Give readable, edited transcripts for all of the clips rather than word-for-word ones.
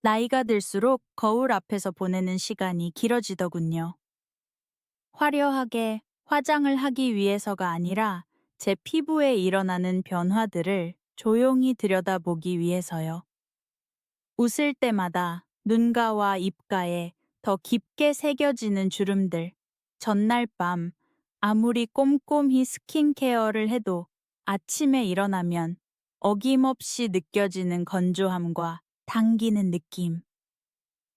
나이가 들수록 거울 앞에서 보내는 시간이 길어지더군요. 화려하게 화장을 하기 위해서가 아니라 제 피부에 일어나는 변화들을 조용히 들여다보기 위해서요. 웃을 때마다 눈가와 입가에 더 깊게 새겨지는 주름들, 전날 밤 아무리 꼼꼼히 스킨케어를 해도 아침에 일어나면 어김없이 느껴지는 건조함과 당기는 느낌.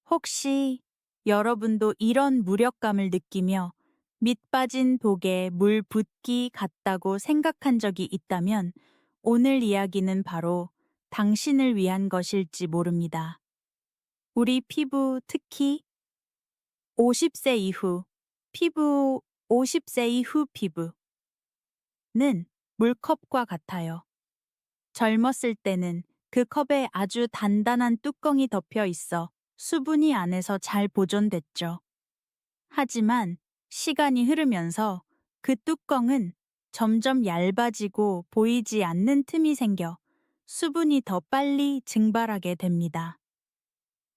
혹시 여러분도 이런 무력감을 느끼며 밑 빠진 독에 물 붓기 같다고 생각한 적이 있다면 오늘 이야기는 바로 당신을 위한 것일지 모릅니다. 우리 피부, 특히 50세 이후 피부, 50세 이후 피부는 물컵과 같아요. 젊었을 때는 그 컵에 아주 단단한 뚜껑이 덮여 있어 수분이 안에서 잘 보존됐죠. 하지만 시간이 흐르면서 그 뚜껑은 점점 얇아지고 보이지 않는 틈이 생겨 수분이 더 빨리 증발하게 됩니다.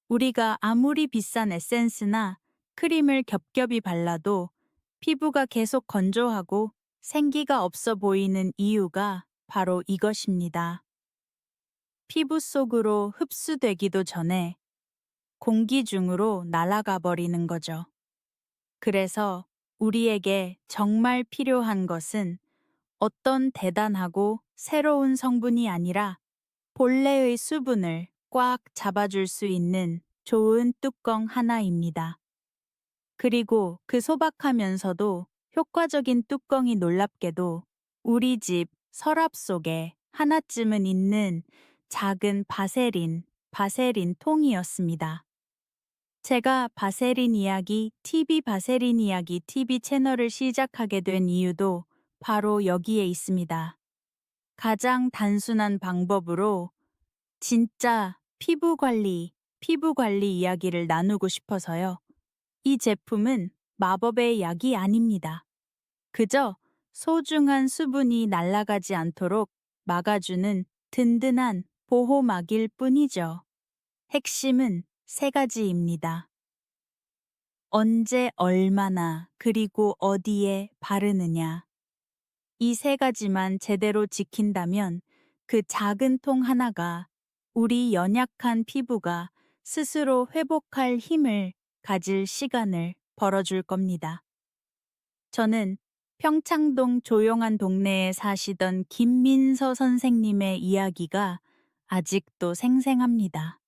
우리가 아무리 비싼 에센스나 크림을 겹겹이 발라도 피부가 계속 건조하고 생기가 없어 보이는 이유가 바로 이것입니다. 피부 속으로 흡수되기도 전에 공기 중으로 날아가 버리는 거죠. 그래서 우리에게 정말 필요한 것은 어떤 대단하고 새로운 성분이 아니라 본래의 수분을 꽉 잡아줄 수 있는 좋은 뚜껑 하나입니다. 그리고 그 소박하면서도 효과적인 뚜껑이 놀랍게도 우리 집 서랍 속에 하나쯤은 있는 작은 바세린 통이었습니다. 제가 바세린 이야기 TV 채널을 시작하게 된 이유도 바로 여기에 있습니다. 가장 단순한 방법으로 진짜 피부 관리 이야기를 나누고 싶어서요. 이 제품은 마법의 약이 아닙니다. 그저 소중한 수분이 날아가지 않도록 막아주는 든든한 보호막일 뿐이죠. 핵심은 세 가지입니다. 언제 얼마나 그리고 어디에 바르느냐. 이 세 가지만 제대로 지킨다면 그 작은 통 하나가 우리 연약한 피부가 스스로 회복할 힘을 가질 시간을 벌어줄 겁니다. 저는 평창동 조용한 동네에 사시던 김민서 선생님의 이야기가 아직도 생생합니다.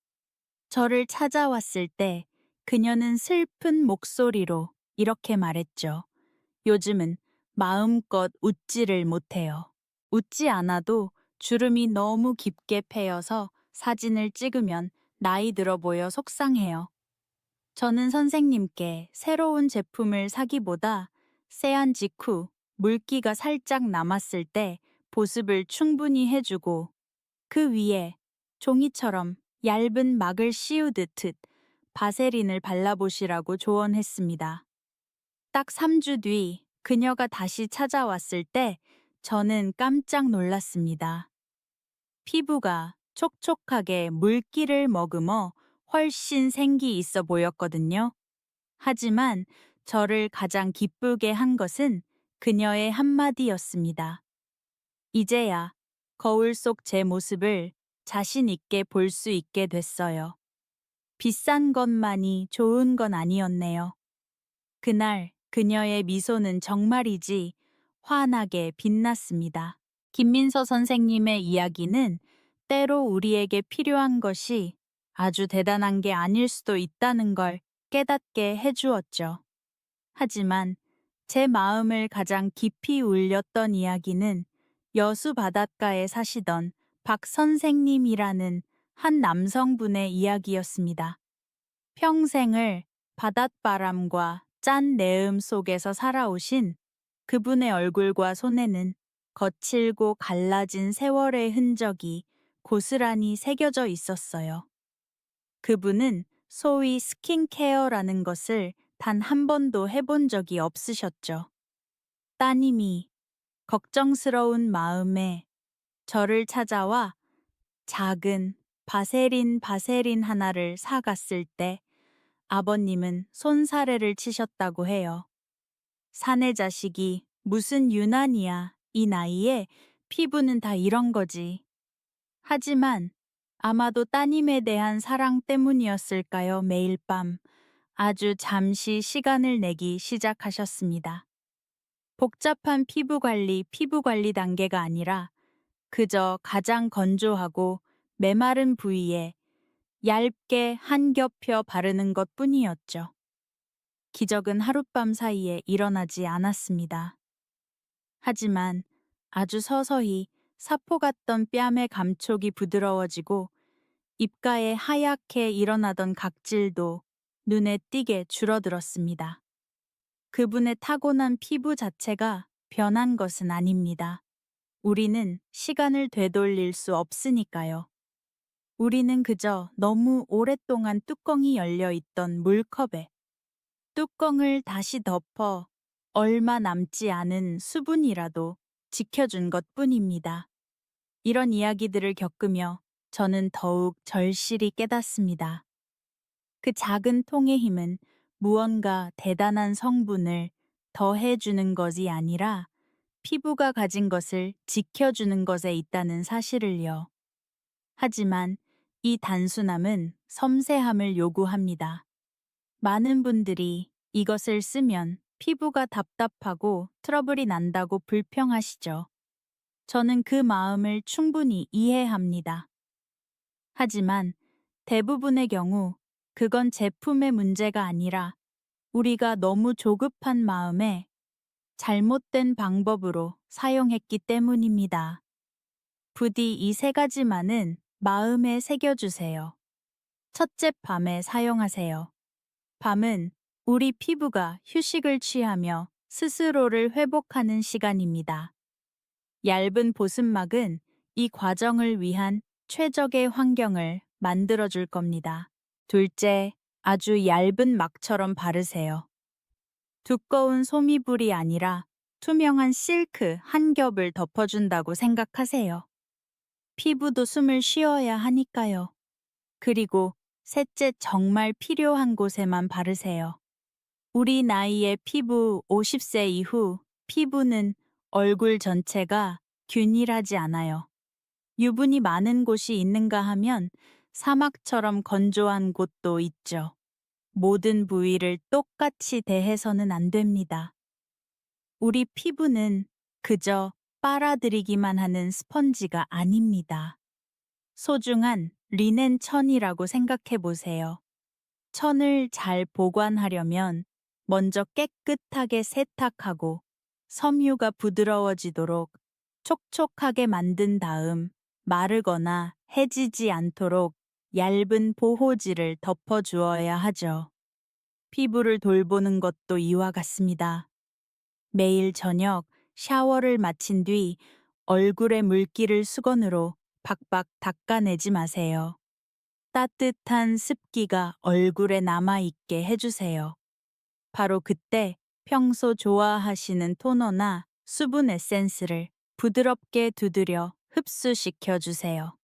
저를 찾아왔을 때 그녀는 슬픈 목소리로 이렇게 말했죠. 요즘은 마음껏 웃지를 못해요. 웃지 않아도 주름이 너무 깊게 패여서 사진을 찍으면 나이 들어 보여 속상해요. 저는 선생님께 새로운 제품을 사기보다 세안 직후 물기가 살짝 남았을 때 보습을 충분히 해주고 그 위에 종이처럼 얇은 막을 씌우듯 바세린을 발라보시라고 조언했습니다. 딱 3주 뒤 그녀가 다시 찾아왔을 때 저는 깜짝 놀랐습니다. 피부가 촉촉하게 물기를 머금어 훨씬 생기 있어 보였거든요. 하지만 저를 가장 기쁘게 한 것은 그녀의 한마디였습니다. 이제야 거울 속 제 모습을 자신 있게 볼 수 있게 됐어요. 비싼 것만이 좋은 건 아니었네요. 그날 그녀의 미소는 정말이지 환하게 빛났습니다. 김민서 선생님의 이야기는 때로 우리에게 필요한 것이 아주 대단한 게 아닐 수도 있다는 걸 깨닫게 해주었죠. 하지만 제 마음을 가장 깊이 울렸던 이야기는 여수 바닷가에 사시던 박 선생님이라는 한 남성분의 이야기였습니다. 평생을 바닷바람과 짠 내음 속에서 살아오신 그분의 얼굴과 손에는 거칠고 갈라진 세월의 흔적이 고스란히 새겨져 있었어요. 그분은 소위 스킨케어라는 것을 단 한 번도 해본 적이 없으셨죠. 따님이 걱정스러운 마음에 저를 찾아와 작은 바세린 하나를 사갔을 때 아버님은 손사래를 치셨다고 해요. 사내 자식이 무슨 유난이야. 이 나이에 피부는 다 이런 거지. 하지만 아마도 따님에 대한 사랑 때문이었을까요? 매일 밤 아주 잠시 시간을 내기 시작하셨습니다. 복잡한 피부 관리 단계가 아니라 그저 가장 건조하고 메마른 부위에 얇게 한 겹혀 바르는 것 뿐이었죠. 기적은 하룻밤 사이에 일어나지 않았습니다. 하지만 아주 서서히 사포 같던 뺨의 감촉이 부드러워지고 입가에 하얗게 일어나던 각질도 눈에 띄게 줄어들었습니다. 그분의 타고난 피부 자체가 변한 것은 아닙니다. 우리는 시간을 되돌릴 수 없으니까요. 우리는 그저 너무 오랫동안 뚜껑이 열려 있던 물컵에 뚜껑을 다시 덮어 얼마 남지 않은 수분이라도 지켜준 것 뿐입니다. 이런 이야기들을 겪으며 저는 더욱 절실히 깨닫습니다. 그 작은 통의 힘은 무언가 대단한 성분을 더해주는 것이 아니라 피부가 가진 것을 지켜주는 것에 있다는 사실을요. 하지만 이 단순함은 섬세함을 요구합니다. 많은 분들이 이것을 쓰면 피부가 답답하고 트러블이 난다고 불평하시죠. 저는 그 마음을 충분히 이해합니다. 하지만 대부분의 경우 그건 제품의 문제가 아니라 우리가 너무 조급한 마음에 잘못된 방법으로 사용했기 때문입니다. 부디 이 세 가지만은 마음에 새겨주세요. 첫째, 밤에 사용하세요. 밤은 우리 피부가 휴식을 취하며 스스로를 회복하는 시간입니다. 얇은 보습막은 이 과정을 위한 최적의 환경을 만들어줄 겁니다. 둘째, 아주 얇은 막처럼 바르세요. 두꺼운 소미불이 아니라 투명한 실크 한 겹을 덮어준다고 생각하세요. 피부도 숨을 쉬어야 하니까요. 그리고 셋째, 정말 필요한 곳에만 바르세요. 우리 나이의 피부 50세 이후 피부는 얼굴 전체가 균일하지 않아요. 유분이 많은 곳이 있는가 하면 사막처럼 건조한 곳도 있죠. 모든 부위를 똑같이 대해서는 안 됩니다. 우리 피부는 그저 빨아들이기만 하는 스펀지가 아닙니다. 소중한 리넨 천이라고 생각해 보세요. 천을 잘 보관하려면 먼저 깨끗하게 세탁하고 섬유가 부드러워지도록 촉촉하게 만든 다음 마르거나 해지지 않도록 얇은 보호지를 덮어주어야 하죠. 피부를 돌보는 것도 이와 같습니다. 매일 저녁 샤워를 마친 뒤 얼굴의 물기를 수건으로 박박 닦아내지 마세요. 따뜻한 습기가 얼굴에 남아있게 해주세요. 바로 그때 평소 좋아하시는 토너나 수분 에센스를 부드럽게 두드려 흡수시켜 주세요.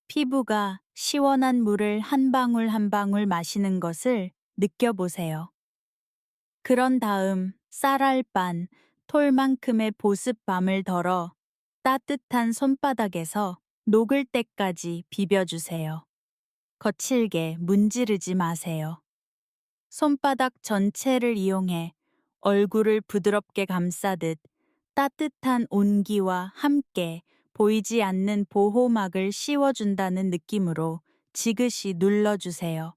피부가 시원한 물을 한 방울 한 방울 마시는 것을 느껴보세요. 그런 다음 쌀알반, 톨만큼의 보습밤을 덜어 따뜻한 손바닥에서 녹을 때까지 비벼주세요. 거칠게 문지르지 마세요. 손바닥 전체를 이용해 얼굴을 부드럽게 감싸듯 따뜻한 온기와 함께 보이지 않는 보호막을 씌워준다는 느낌으로 지그시 눌러주세요.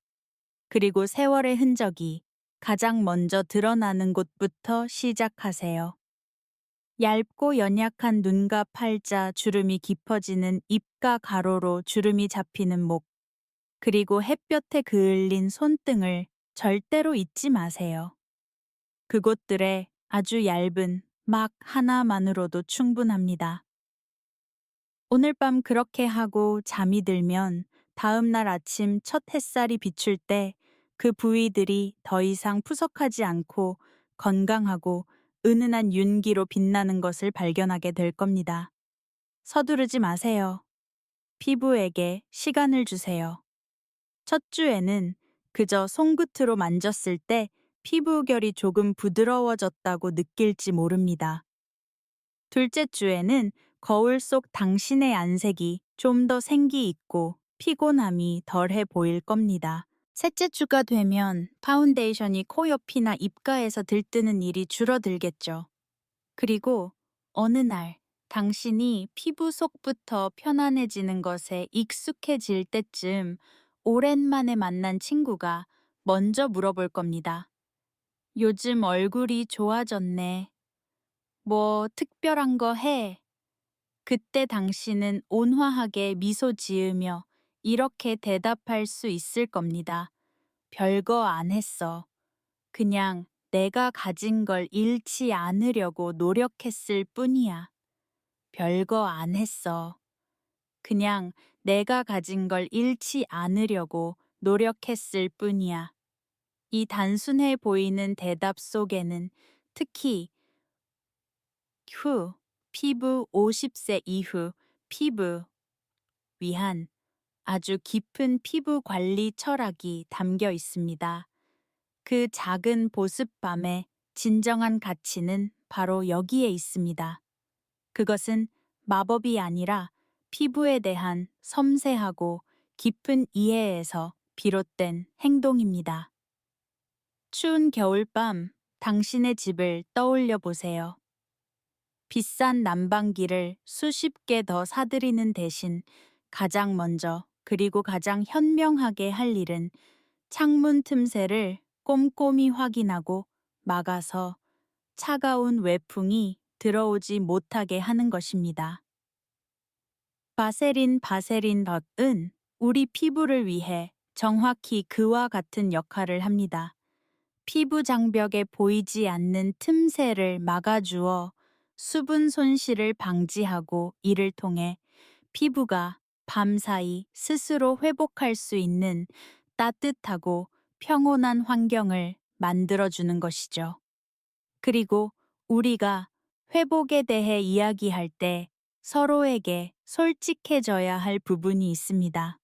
그리고 세월의 흔적이 가장 먼저 드러나는 곳부터 시작하세요. 얇고 연약한 눈과 팔자 주름이 깊어지는 입가 가로로 주름이 잡히는 목, 그리고 햇볕에 그을린 손등을 절대로 잊지 마세요. 그곳들에 아주 얇은 막 하나만으로도 충분합니다. 오늘 밤 그렇게 하고 잠이 들면 다음 날 아침 첫 햇살이 비출 때 그 부위들이 더 이상 푸석하지 않고 건강하고 은은한 윤기로 빛나는 것을 발견하게 될 겁니다. 서두르지 마세요. 피부에게 시간을 주세요. 첫 주에는 그저 손끝으로 만졌을 때 피부결이 조금 부드러워졌다고 느낄지 모릅니다. 둘째 주에는 거울 속 당신의 안색이 좀 더 생기 있고 피곤함이 덜해 보일 겁니다. 셋째 주가 되면 파운데이션이 코 옆이나 입가에서 들뜨는 일이 줄어들겠죠. 그리고 어느 날 당신이 피부 속부터 편안해지는 것에 익숙해질 때쯤 오랜만에 만난 친구가 먼저 물어볼 겁니다. 요즘 얼굴이 좋아졌네. 뭐 특별한 거 해? 그때 당신은 온화하게 미소 지으며 이렇게 대답할 수 있을 겁니다. 별거 안 했어. 그냥 내가 가진 걸 잃지 않으려고 노력했을 뿐이야. 별거 안 했어. 그냥 내가 가진 걸 잃지 않으려고 노력했을 뿐이야. 이 단순해 보이는 대답 속에는 특히 후, 피부 50세 이후 피부 위한 아주 깊은 피부 관리 철학이 담겨 있습니다. 그 작은 보습밤의 진정한 가치는 바로 여기에 있습니다. 그것은 마법이 아니라 피부에 대한 섬세하고 깊은 이해에서 비롯된 행동입니다. 추운 겨울밤, 당신의 집을 떠올려 보세요. 비싼 난방기를 수십 개 더 사들이는 대신 가장 먼저 그리고 가장 현명하게 할 일은 창문 틈새를 꼼꼼히 확인하고 막아서 차가운 외풍이 들어오지 못하게 하는 것입니다. 바세린 덧은 우리 피부를 위해 정확히 그와 같은 역할을 합니다. 피부 장벽에 보이지 않는 틈새를 막아주어 수분 손실을 방지하고 이를 통해 피부가 밤사이 스스로 회복할 수 있는 따뜻하고 평온한 환경을 만들어주는 것이죠. 그리고 우리가 회복에 대해 이야기할 때 서로에게 솔직해져야 할 부분이 있습니다.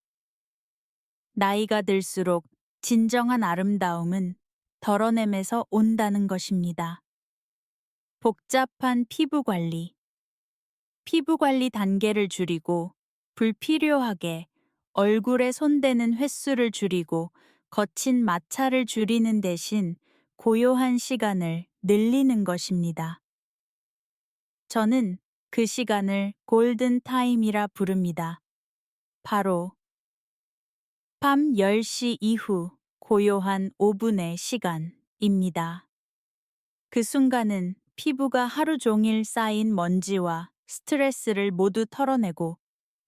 나이가 들수록 진정한 아름다움은 덜어냄에서 온다는 것입니다. 복잡한 피부 관리. 피부 관리 단계를 줄이고 불필요하게 얼굴에 손대는 횟수를 줄이고 거친 마찰을 줄이는 대신 고요한 시간을 늘리는 것입니다. 저는 그 시간을 골든 타임이라 부릅니다. 바로 밤 10시 이후 고요한 5분의 시간입니다. 그 순간은 피부가 하루 종일 쌓인 먼지와 스트레스를 모두 털어내고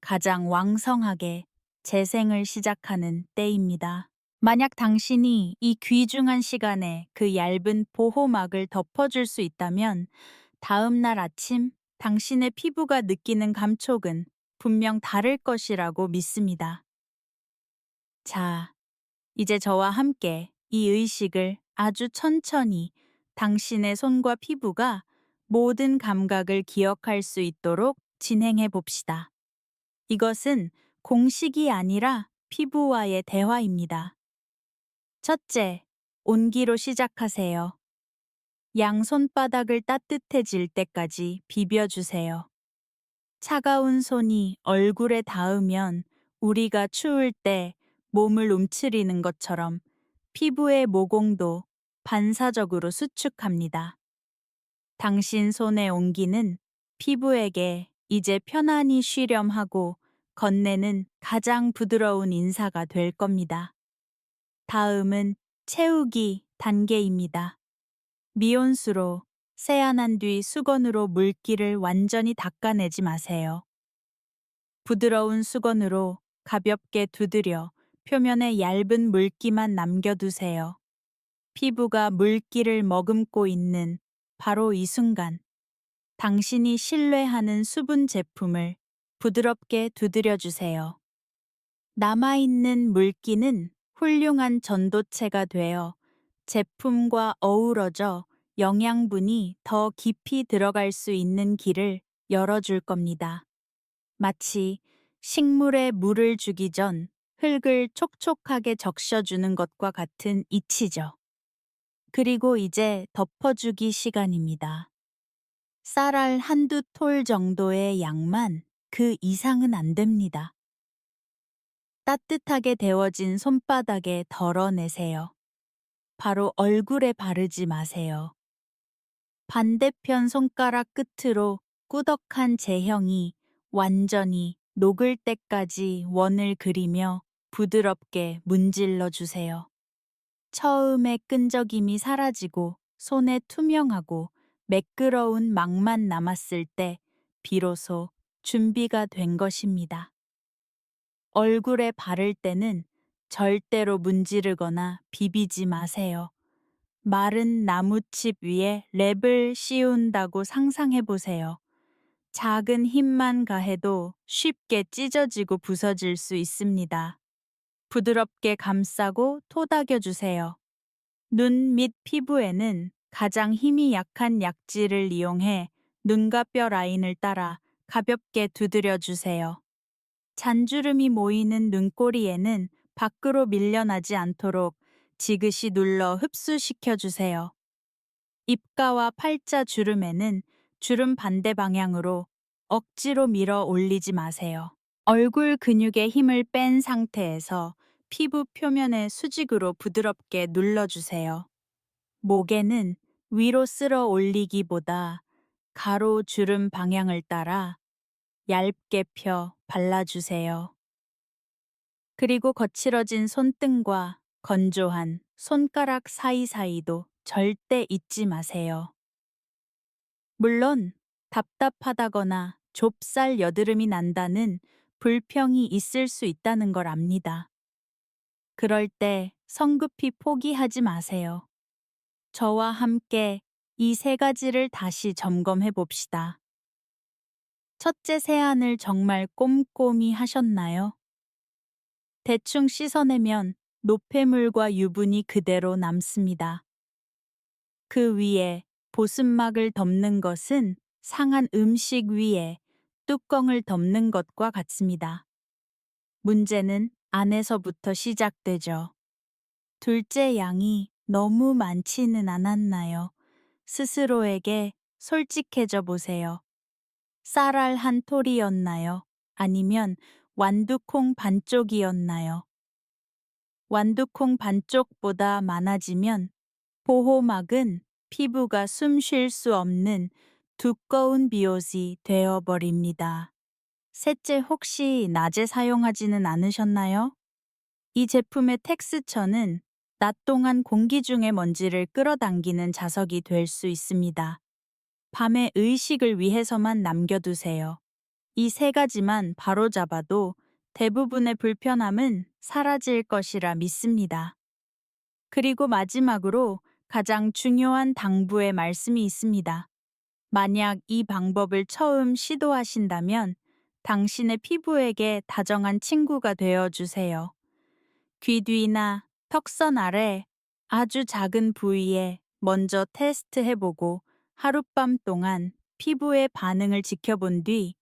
가장 왕성하게 재생을 시작하는 때입니다. 만약 당신이 이 귀중한 시간에 그 얇은 보호막을 덮어줄 수 있다면 다음 날 아침 당신의 피부가 느끼는 감촉은 분명 다를 것이라고 믿습니다. 자, 이제 저와 함께 이 의식을 아주 천천히 당신의 손과 피부가 모든 감각을 기억할 수 있도록 진행해 봅시다. 이것은 공식이 아니라 피부와의 대화입니다. 첫째, 온기로 시작하세요. 양 손바닥을 따뜻해질 때까지 비벼주세요. 차가운 손이 얼굴에 닿으면 우리가 추울 때 몸을 움츠리는 것처럼 피부의 모공도 반사적으로 수축합니다. 당신 손의 온기는 피부에게 이제 편안히 쉬렴하고 건네는 가장 부드러운 인사가 될 겁니다. 다음은 채우기 단계입니다. 미온수로 세안한 뒤 수건으로 물기를 완전히 닦아내지 마세요. 부드러운 수건으로 가볍게 두드려 표면에 얇은 물기만 남겨두세요. 피부가 물기를 머금고 있는 바로 이 순간, 당신이 신뢰하는 수분 제품을 부드럽게 두드려 주세요. 남아있는 물기는 훌륭한 전도체가 되어 제품과 어우러져 영양분이 더 깊이 들어갈 수 있는 길을 열어줄 겁니다. 마치 식물에 물을 주기 전 흙을 촉촉하게 적셔주는 것과 같은 이치죠. 그리고 이제 덮어주기 시간입니다. 쌀알 한두 톨 정도의 양만, 그 이상은 안 됩니다. 따뜻하게 데워진 손바닥에 덜어내세요. 바로 얼굴에 바르지 마세요. 반대편 손가락 끝으로 꾸덕한 제형이 완전히 녹을 때까지 원을 그리며 부드럽게 문질러 주세요. 처음에 끈적임이 사라지고 손에 투명하고 매끄러운 막만 남았을 때 비로소 준비가 된 것입니다. 얼굴에 바를 때는 절대로 문지르거나 비비지 마세요. 마른 나무칩 위에 랩을 씌운다고 상상해 보세요. 작은 힘만 가해도 쉽게 찢어지고 부서질 수 있습니다. 부드럽게 감싸고 토닥여 주세요. 눈 밑 피부에는 가장 힘이 약한 약지를 이용해 눈과 뼈 라인을 따라 가볍게 두드려 주세요. 잔주름이 모이는 눈꼬리에는 밖으로 밀려나지 않도록 지그시 눌러 흡수시켜 주세요. 입가와 팔자 주름에는 주름 반대 방향으로 억지로 밀어 올리지 마세요. 얼굴 근육에 힘을 뺀 상태에서 피부 표면에 수직으로 부드럽게 눌러주세요. 목에는 위로 쓸어 올리기보다 가로 주름 방향을 따라 얇게 펴 발라주세요. 그리고 거칠어진 손등과 건조한 손가락 사이사이도 절대 잊지 마세요. 물론 답답하다거나 좁쌀 여드름이 난다는 불평이 있을 수 있다는 걸 압니다. 그럴 때 성급히 포기하지 마세요. 저와 함께 이 세 가지를 다시 점검해 봅시다. 첫째 세안을 정말 꼼꼼히 하셨나요? 대충 씻어내면 노폐물과 유분이 그대로 남습니다. 그 위에 보습막을 덮는 것은 상한 음식 위에 뚜껑을 덮는 것과 같습니다. 문제는 안에서부터 시작되죠. 둘째 양이 너무 많지는 않았나요? 스스로에게 솔직해져 보세요. 쌀알 한 톨이었나요? 아니면 완두콩 반쪽이었나요? 완두콩 반쪽보다 많아지면 보호막은 피부가 숨 쉴 수 없는 두꺼운 비옷이 되어버립니다. 셋째, 혹시 낮에 사용하지는 않으셨나요? 이 제품의 텍스처는 낮 동안 공기 중의 먼지를 끌어당기는 자석이 될 수 있습니다. 밤에 의식을 위해서만 남겨두세요. 이 세 가지만 바로잡아도 대부분의 불편함은 사라질 것이라 믿습니다. 그리고 마지막으로 가장 중요한 당부의 말씀이 있습니다. 만약 이 방법을 처음 시도하신다면 당신의 피부에게 다정한 친구가 되어 주세요. 귀 뒤나 턱선 아래 아주 작은 부위에 먼저 테스트해보고 하룻밤 동안 피부의 반응을 지켜본 뒤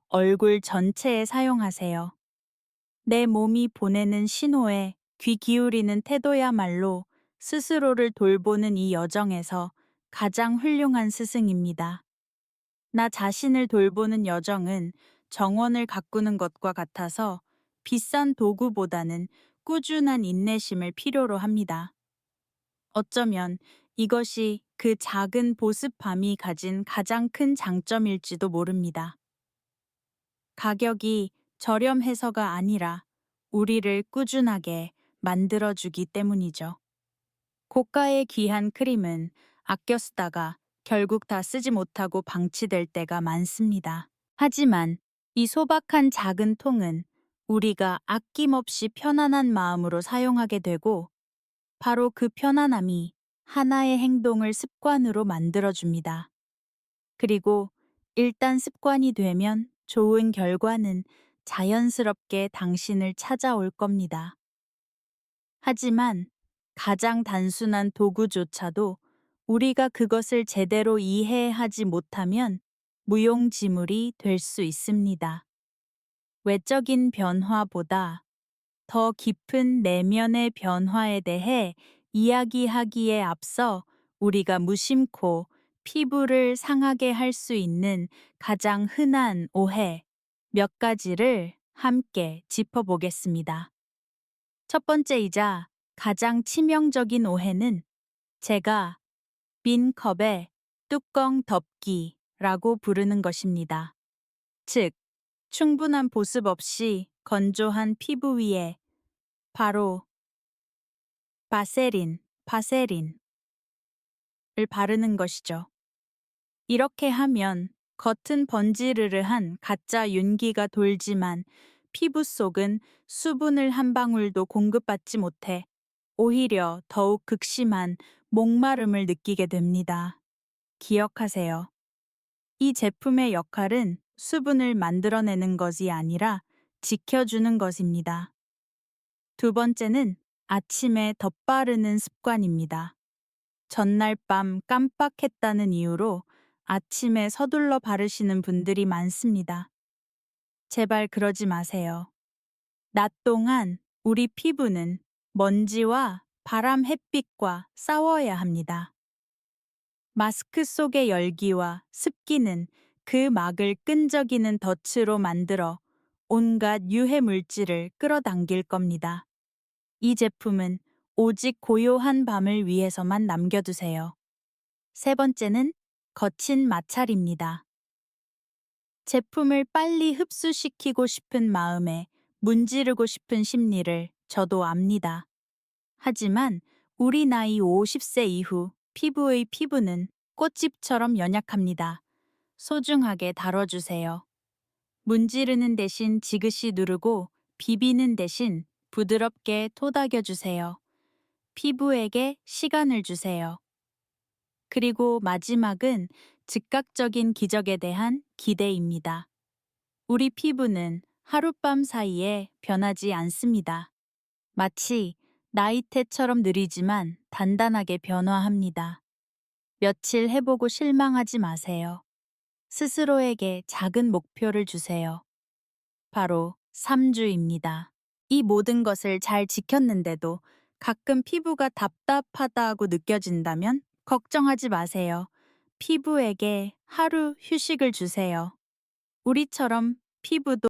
얼굴 전체에 사용하세요. 내 몸이 보내는 신호에 귀 기울이는 태도야말로 스스로를 돌보는 이 여정에서 가장 훌륭한 스승입니다. 나 자신을 돌보는 여정은 정원을 가꾸는 것과 같아서 비싼 도구보다는 꾸준한 인내심을 필요로 합니다. 어쩌면 이것이 그 작은 보습밤이 가진 가장 큰 장점일지도 모릅니다. 가격이 저렴해서가 아니라 우리를 꾸준하게 만들어주기 때문이죠. 고가의 귀한 크림은 아껴 쓰다가 결국 다 쓰지 못하고 방치될 때가 많습니다. 하지만 이 소박한 작은 통은 우리가 아낌없이 편안한 마음으로 사용하게 되고 바로 그 편안함이 하나의 행동을 습관으로 만들어줍니다. 그리고 일단 습관이 되면 좋은 결과는 자연스럽게 당신을 찾아올 겁니다. 하지만 가장 단순한 도구조차도 우리가 그것을 제대로 이해하지 못하면 무용지물이 될 수 있습니다. 외적인 변화보다 더 깊은 내면의 변화에 대해 이야기하기에 앞서 우리가 무심코 피부를 상하게 할 수 있는 가장 흔한 오해 몇 가지를 함께 짚어보겠습니다. 첫 번째이자 가장 치명적인 오해는 제가 빈 컵에 뚜껑 덮기라고 부르는 것입니다. 즉, 충분한 보습 없이 건조한 피부 위에 바로 바세린을 바르는 것이죠. 이렇게 하면 겉은 번지르르한 가짜 윤기가 돌지만 피부 속은 수분을 한 방울도 공급받지 못해 오히려 더욱 극심한 목마름을 느끼게 됩니다. 기억하세요. 이 제품의 역할은 수분을 만들어내는 것이 아니라 지켜주는 것입니다. 두 번째는 아침에 덧바르는 습관입니다. 전날 밤 깜빡했다는 이유로 아침에 서둘러 바르시는 분들이 많습니다. 제발 그러지 마세요. 낮 동안 우리 피부는 먼지와 바람 햇빛과 싸워야 합니다. 마스크 속의 열기와 습기는 그 막을 끈적이는 덫으로 만들어 온갖 유해 물질을 끌어당길 겁니다. 이 제품은 오직 고요한 밤을 위해서만 남겨두세요. 세 번째는 거친 마찰입니다. 제품을 빨리 흡수시키고 싶은 마음에 문지르고 싶은 심리를 저도 압니다. 하지만 우리 나이 50세 이후 피부의 피부는 꽃집처럼 연약합니다. 소중하게 다뤄주세요. 문지르는 대신 지그시 누르고 비비는 대신 부드럽게 토닥여주세요. 피부에게 시간을 주세요. 그리고 마지막은 즉각적인 기적에 대한 기대입니다. 우리 피부는 하룻밤 사이에 변하지 않습니다. 마치 나이테처럼 느리지만 단단하게 변화합니다. 며칠 해보고 실망하지 마세요. 스스로에게 작은 목표를 주세요. 바로 3주입니다. 이 모든 것을 잘 지켰는데도 가끔 피부가 답답하다고 느껴진다면 걱정하지 마세요. 피부에게 하루 휴식을 주세요. 우리처럼 피부도